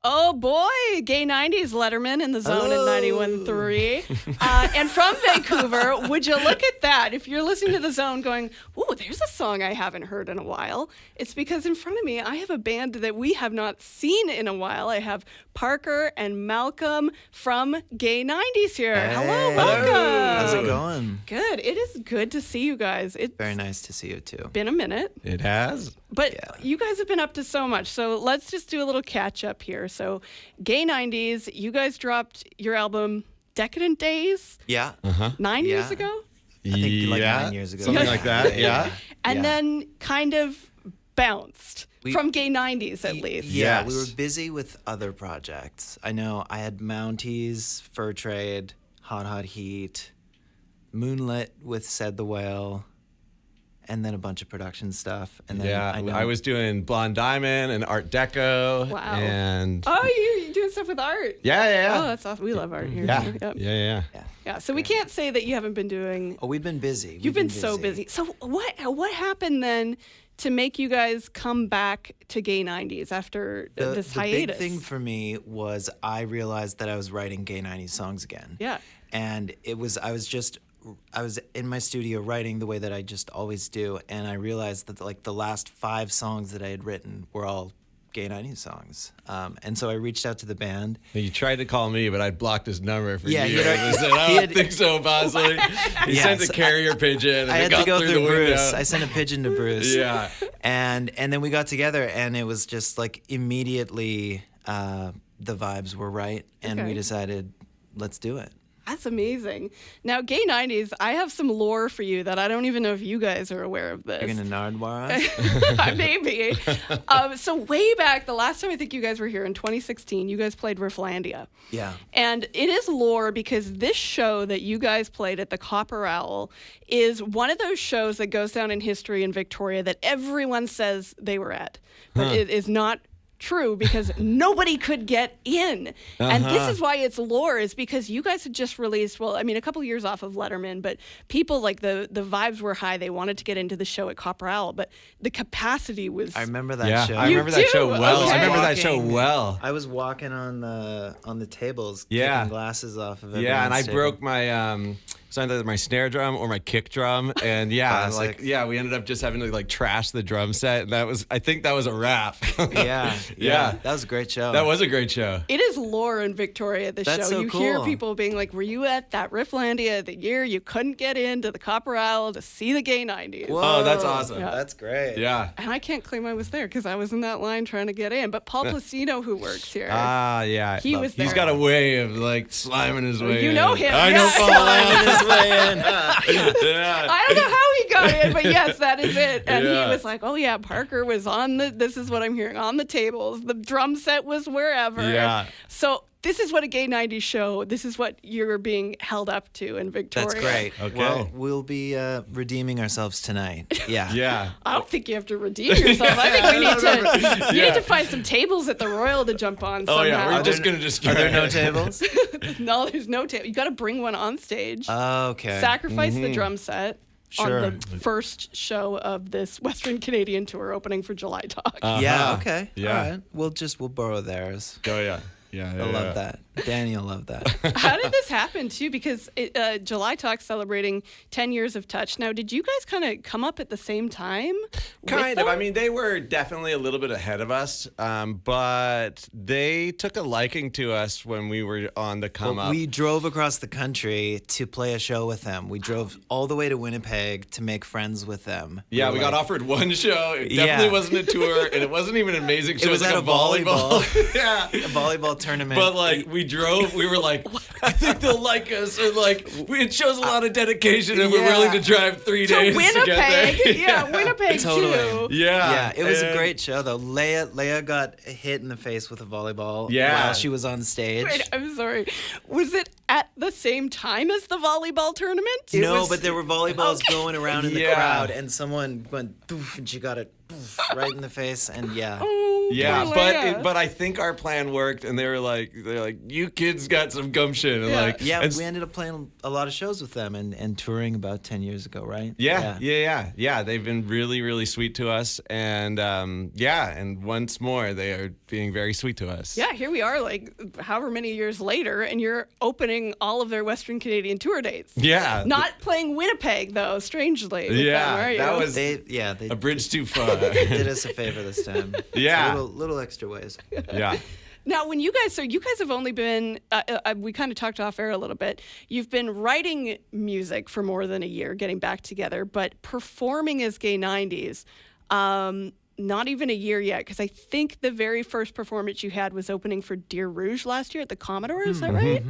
Oh boy, Gay 90s Letterman in the zone at 91.3. And from Vancouver, would you look at that? If you're listening to the zone going, ooh, there's a song I haven't heard in a while. It's because in front of me, I have a band that we have not seen in a while. I have Parker and Malcolm from Gay 90s here. Hey. Hello, welcome. How's it going? Good. It is good to see you guys. It's Very nice to see you too. been a minute. It has. But Yeah. you guys have been up to so much. So let's just do a little catch up here. So Gay 90s, you guys dropped your album Decadent Days Yeah. 9 years Yeah. ago. I think like 9 years ago. Something like that, yeah. And Yeah. then kind of bounced from Gay 90s at least. Yeah, we Yes. were busy with other projects. I know I had Mounties, Fur Trade, Hot Heat, Moonlit with Said the Whale, and then a bunch of production stuff. And then Yeah, I know I was doing Blonde Diamond and Art Deco. Wow. And Oh, you're doing stuff with art. yeah. Oh, that's awesome. We love art here. yeah. Yep. Yeah. Yeah, so we can't say that you haven't been doing. Oh, we've been busy. You've been so busy. So what happened then to make you guys come back to Gay 90s after this the hiatus? big thing for me was I realized that I was writing Gay 90s songs again. Yeah. And I was in my studio writing the way that I just always do, and I realized that like the last 5 songs that I had written were all Gay 90s songs. And so I reached out to the band. You tried to call me, but I blocked his number for Yeah, years. he had- I said, I don't think so, Bosley. He sent Yes, a carrier pigeon, and I it had got to go through through the window. Bruce. I sent a pigeon to Bruce. Yeah. And then we got together, and it was just like immediately the vibes were right, and Okay. we decided, let's do it. That's amazing. Now, Gay 90s, I have some lore for you that I don't even know if you guys are aware of this. You're gonna Nardwar us? Maybe. So way back, the last time I think you guys were here in 2016, you guys played Rifflandia. Yeah. And it is lore because this show that you guys played at the Copper Owl is one of those shows that goes down in history in Victoria that everyone says they were at. But it is not true because nobody could get in. And this is why it's lore, is because you guys had just released, well, I mean, a couple years off of Letterman, but people, like, the vibes were high. They wanted to get into the show at Copper Owl, but the capacity was... I remember that Yeah, show. I remember that do? show well. Okay. I remember that show well. I was walking on the tables, Yeah. kicking glasses off of Yeah, and I everyone's table. broke my it's either my snare drum or my kick drum, and Classic. we ended up just having to like trash the drum set, and I think that was a wrap. Yeah. Yeah. That was a great show. That was a great show. It is lore in Victoria, the That's show. so You hear cool. people being like, were you at that Rifflandia the year you couldn't get into the Copper Owl to see the Gay 90s? Oh, that's awesome. Yeah. That's great. Yeah. And I can't claim I was there because I was in that line trying to get in. But Paul Placino, who works here, Ah, yeah. He was He's there. got a way of like sliming his way You in. know him, I yeah. know Paul. This way in. Yeah. I don't know how he got in, but yes, that is it. And Yeah. he was like, oh yeah, Parker was on this is what I'm hearing, on the tables. The drum set was wherever. Yeah. So this is what a Gay 90s show, this is what you're being held up to in Victoria. That's great. Okay. Well, we'll be redeeming ourselves tonight. Yeah. Yeah. I don't think you have to redeem yourself. I think we need to find some tables at the Royal to jump on Oh somehow. yeah, we're just gonna destroy. Are there no it. tables? No, there's no table. You got to bring one on stage. Okay. Sacrifice the drum set Sure. on the first show of this Western Canadian tour opening for July Talk. Yeah. Okay. Yeah. All right. We'll borrow theirs. Oh yeah. Yeah. I love that. Danny will love that. How did this happen too? Because July Talk celebrating 10 years of Touch. Now, did you guys kind of come up at the same time? Kind of. I mean, they were definitely a little bit ahead of us, but they took a liking to us when we were on the come up. We drove across the country to play a show with them. We drove all the way to Winnipeg to make friends with them. Yeah, we got like- offered one show. It definitely Yeah. wasn't a tour, and it wasn't even an amazing show. was like at a volleyball. Yeah. a volleyball tournament. But like we drove, we were like, I think they'll like us, or like it shows a lot of dedication, and we're Yeah. willing to drive 3 To days to Winnipeg. get there. Yeah, Winnipeg Totally. too. Yeah, it was a and- great show though. Leia got hit in the face with a volleyball Yeah. while she was on stage. Wait, I'm sorry. Was it at the same time as the volleyball tournament? No, but there were volleyballs going around in the Yeah. crowd, and someone went poof, and she got it poof, right in the face, and yeah. Oh Yeah, poor but Leia. but I think our plan worked, and they're like, you kids got some gumption, and Yeah. Yeah, and we ended up playing a lot of shows with them and touring about 10 years ago, right? Yeah. They've been really, really sweet to us, and and once more, they are being very sweet to us. Yeah, here we are, like however many years later, and you're opening all of their Western Canadian tour dates. Yeah. Not playing Winnipeg though, strangely. with Yeah, them, are you? that was They a bridge too far. did us a favor this time. Yeah. Little extra ways. Yeah. Now, when you guys have only been, we kind of talked off air a little bit. You've been writing music for more than a year, getting back together, but performing as Gay 90s, not even a year yet, because I think the very first performance you had was opening for Deer Rouge last year at the Commodore. Is that right?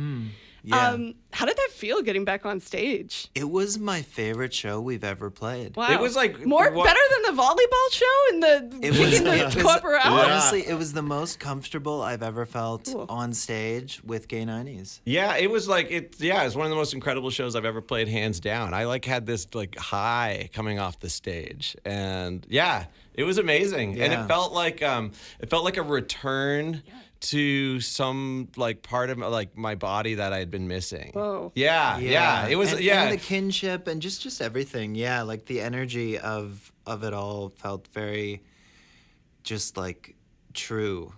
Yeah. How did that feel getting back on stage? It was my favorite show we've ever played. Wow. It was like better than the volleyball show in the It was, in the it was- corporate hour? honestly, it was the most comfortable I've ever felt Cool. on stage with Gay 90s. Yeah, it was like it was one of the most incredible shows I've ever played, hands down. I had this high coming off the stage, and it was amazing. And Yeah. it felt like a return to some part of my body that I had been missing. Whoa. Yeah. It was and the kinship and just everything. Yeah, like the energy of it all felt very just true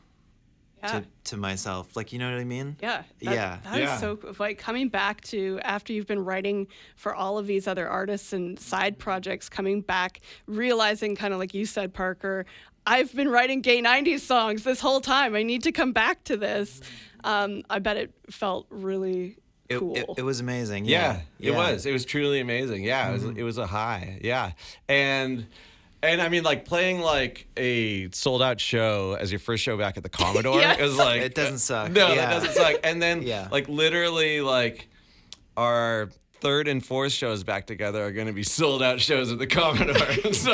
Yeah. to myself. Like, you know what I mean? Yeah. Yeah. That is Yeah. so coming back to after you've been writing for all of these other artists and side projects, coming back, realizing kind of like you said, Parker, I've been writing Gay 90s songs this whole time. I need to come back to this. I bet it felt really cool. It was amazing. Yeah, Yeah. it was. It was truly amazing. Yeah, it was a high. Yeah, and I mean, playing a sold out show as your first show back at the Commodore. Yes. It was like It doesn't suck. No, Yeah. that doesn't suck. And then Yeah. literally our third and fourth shows back together are going to be sold out shows at the Commodore. So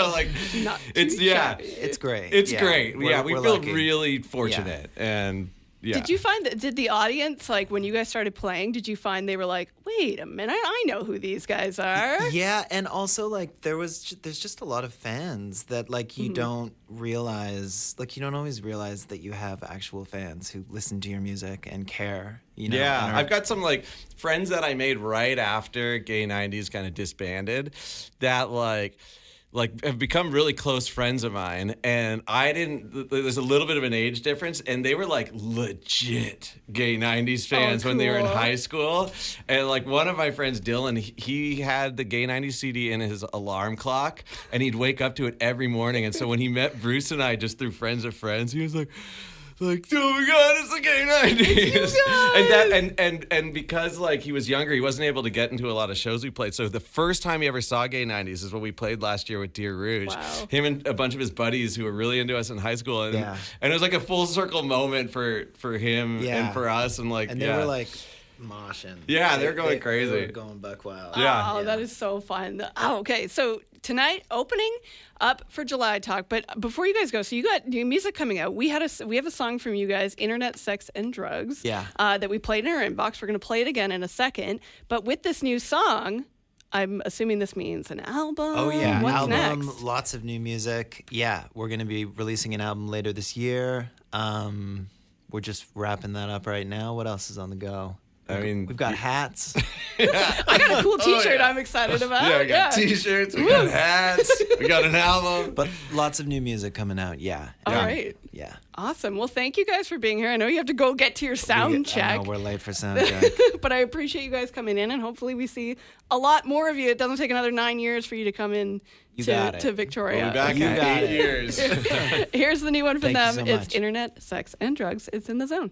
Not it's too yeah, shabby. it's great. It's Yeah. great. We're We feel lucky. really fortunate and. Yeah. Did you find that? Did the audience when you guys started playing? Did you find they were like, "Wait a minute, I know who these guys are"? Yeah, and also there's just a lot of fans that you don't realize, you don't always realize that you have actual fans who listen to your music and care. Yeah, and I've got some friends that I made right after Gay 90s kind of disbanded that have become really close friends of mine, and there's a little bit of an age difference, and they were legit Gay 90s fans when they were in cool. high school. And one of my friends, Dylan, he had the Gay 90s CD in his alarm clock, and he'd wake up to it every morning. And so when he met Bruce and I just through friends of friends, he was like, oh my God, it's the Gay 90s. And because he was younger, he wasn't able to get into a lot of shows we played. So the first time he ever saw Gay 90s is what we played last year with Deer Rouge. Wow. Him and a bunch of his buddies who were really into us in high school. And, Yeah. and it was a full circle moment for him Yeah. and for us. And and they were moshing. Yeah, they were going crazy. They were going buck wild. Yeah. Oh, that is so fun. Oh, okay. So tonight, opening up for July Talk. But before you guys go, so you got new music coming out. We have a song from you guys, Internet, Sex, and Drugs. Yeah. That we played in our inbox. We're going to play it again in a second. But with this new song, I'm assuming this means an album. Oh yeah, What's album, next? lots of new music. Yeah, we're gonna be releasing an album later this year. We're just wrapping that up right now. What else is on the go? I mean, We've got hats. I got a cool T-shirt yeah. I'm excited about. Yeah, we got T-shirts, we got hats, we got an album. But lots of new music coming out. Yeah. All Yeah. right. Yeah. Awesome. Well, thank you guys for being here. I know you have to go get to your sound check. I know we're late for sound check. But I appreciate you guys coming in, and hopefully we see a lot more of you. It doesn't take another 9 years for you to come in got it. to Victoria. We'll be back You in got 8 it. years. Here's the new one from Thank you them. so It's much. Internet, Sex, and Drugs. It's in the zone.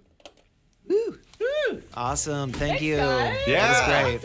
Awesome. Thank you. guys. Yeah. That was great.